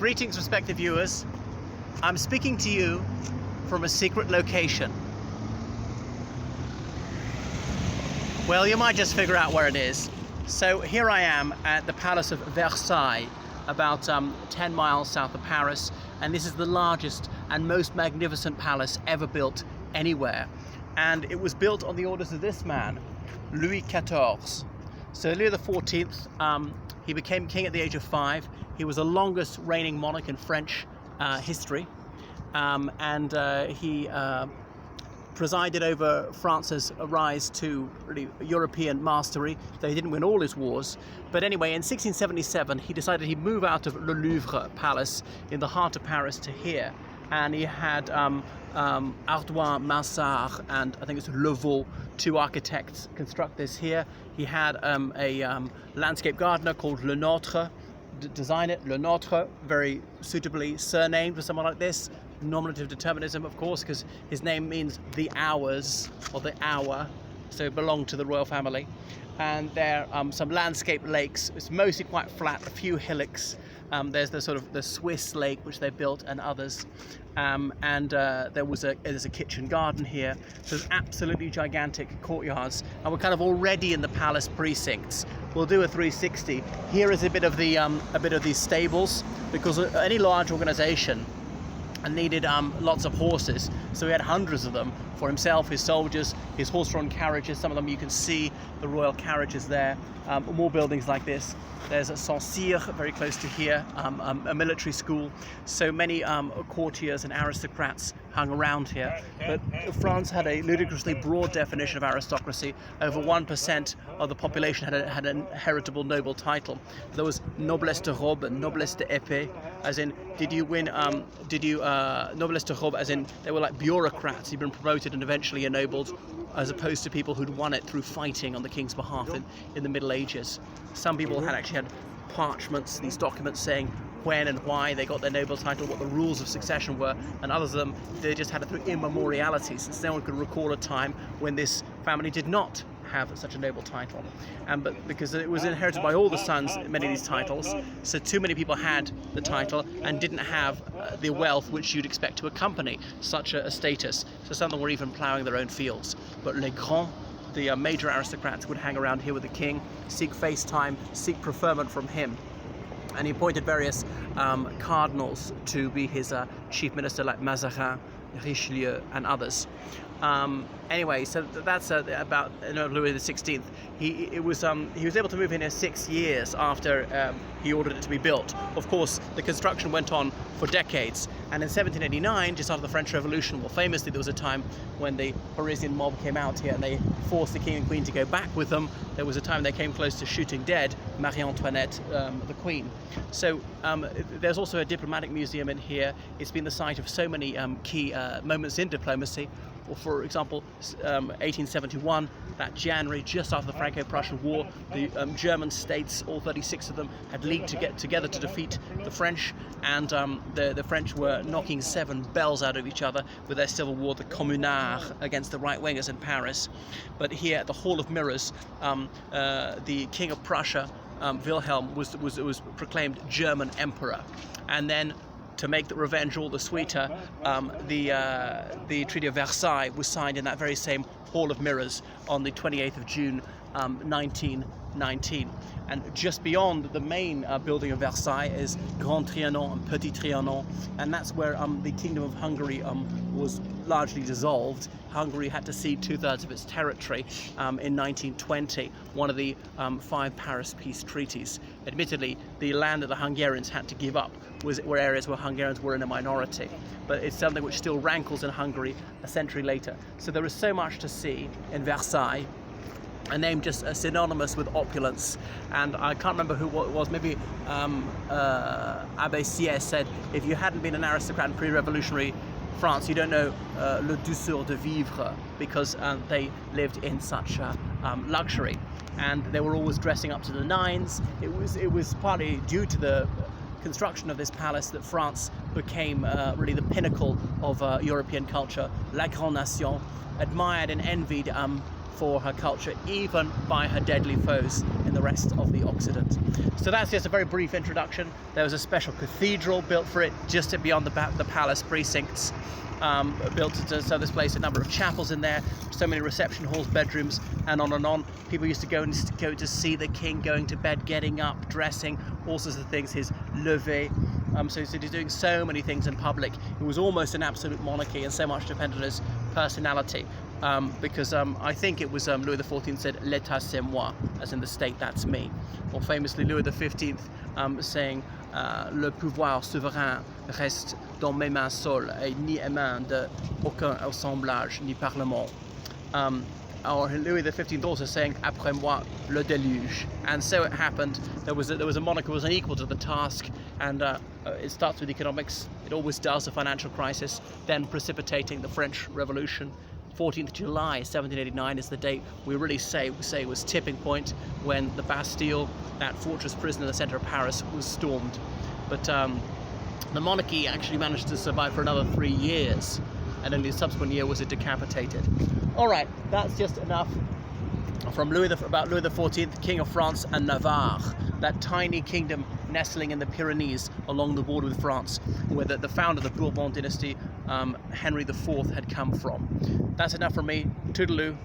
Greetings, respected viewers. I'm speaking to you from a secret location. Well, you might just figure out where it is. So here I am at the Palace of Versailles, about 10 miles south of Paris, and this is the largest and most magnificent palace ever built anywhere. And it was built on the orders of this man, Louis XIV. So Louis XIV, he became king at the age of 5. He was the longest reigning monarch in French history, and he presided over France's rise to really European mastery. Though he didn't win all his wars. But anyway, in 1677, he decided he'd move out of Le Louvre Palace in the heart of Paris to here. And he had Ardoin Mansart and I think it's Levaux, two architects, construct this here. He had a landscape gardener called Le Nôtre design it. Le Nôtre, very suitably surnamed for someone like this. Nominative determinism, of course, because his name means the hours, or the hour, so it belonged to the royal family. And there are some landscape lakes. It's mostly quite flat, a few hillocks. There's the sort of the Swiss lake which they built, and others. There's a kitchen garden here. So there's absolutely gigantic courtyards, and we're kind of already in the palace precincts. We'll do a 360. Here is a bit of these stables, because any large organization needed lots of horses, so he had hundreds of them for himself, his soldiers, his horse-drawn carriages. Some of them you can see the royal carriages there. More buildings like this. There's a Saint-Cyr very close to here, a military school. So many courtiers and aristocrats hung around here. But France had a ludicrously broad definition of aristocracy. Over 1% of the population had an heritable noble title. There was noblesse de robe and noblesse d'épée, as in, noblesse de robe, as in they were like bureaucrats who'd been promoted and eventually ennobled, as opposed to people who'd won it through fighting on the king's behalf in the Middle Ages. Some people had actually had parchments, these documents saying when and why they got their noble title, what the rules of succession were, and others of them, they just had it through immemoriality, since no one could recall a time when this family did not have such a noble title. But because it was inherited by all the sons, many of these titles, so too many people had the title and didn't have the wealth which you'd expect to accompany such a status. So some of them were even ploughing their own fields. But les grands, the major aristocrats, would hang around here with the king, seek face time, seek preferment from him. And he appointed various cardinals to be his chief minister, like Mazarin, Richelieu, and others. Anyway, so that's about Louis XVI. He was able to move in here 6 years after he ordered it to be built. Of course, the construction went on for decades, and in 1789, just after the French Revolution, well, famously there was a time when the Parisian mob came out here and they forced the king and queen to go back with them. There was a time they came close to shooting dead Marie Antoinette, the queen. So there's also a diplomatic museum in here. It's been the site of so many key moments in diplomacy. Or for example, 1871, that January, just after the Franco-Prussian War, the German states, all 36 of them, had leagued to get together to defeat the French, and the French were knocking 7 bells out of each other with their civil war, the Communards, against the right-wingers in Paris. But here at the Hall of Mirrors, the King of Prussia, Wilhelm, was proclaimed German Emperor, and then, to make the revenge all the sweeter, the Treaty of Versailles was signed in that very same Hall of Mirrors on the 28th of June, 1919. And just beyond the main building of Versailles is Grand Trianon and Petit Trianon, and that's where the Kingdom of Hungary was largely dissolved. Hungary had to cede 2/3 of its territory in 1920, one of the 5 Paris peace treaties. Admittedly, the land that the Hungarians had to give up were areas where Hungarians were in a minority, but it's something which still rankles in Hungary a century later. So there is so much to see in Versailles, a name just synonymous with opulence. And I can't remember who it was, maybe Abbé Sieyès said, if you hadn't been an aristocrat in pre-revolutionary France, you don't know le douceur de vivre, because they lived in such luxury, and they were always dressing up to the nines. It was partly due to the construction of this palace that France became really the pinnacle of European culture, la grande nation, admired and envied for her culture, even by her deadly foes in the rest of the Occident. So that's just a very brief introduction. There was a special cathedral built for it just beyond the palace precincts, built to serve this place, a number of chapels in there, so many reception halls, bedrooms, and on and on. People used to go to see the king going to bed, getting up, dressing, all sorts of things, his lever. So he's doing so many things in public. It was almost an absolute monarchy, and so much depended on his personality. Because I think it was Louis XIV said, "L'État c'est moi," as in the state, that's me. Or famously Louis XV saying, "Le pouvoir souverain reste dans mes mains seules, et ni aux mains de aucun assemblage ni parlement." Or Louis XV also saying, "Après moi, le déluge." And so it happened. There was a monarch who was unequal to the task, and it starts with economics. It always does, a financial crisis, then precipitating the French Revolution. 14th July 1789 is the date we really say was tipping point, when the Bastille, that fortress prison in the center of Paris, was stormed. But the monarchy actually managed to survive for another 3 years, and in the subsequent year was it decapitated. All right, that's just enough from about Louis XIV, King of France and Navarre, that tiny kingdom nestling in the Pyrenees along the border with France, where the founder of the Bourbon dynasty, Henry IV, had come from. That's enough from me. Toodaloo.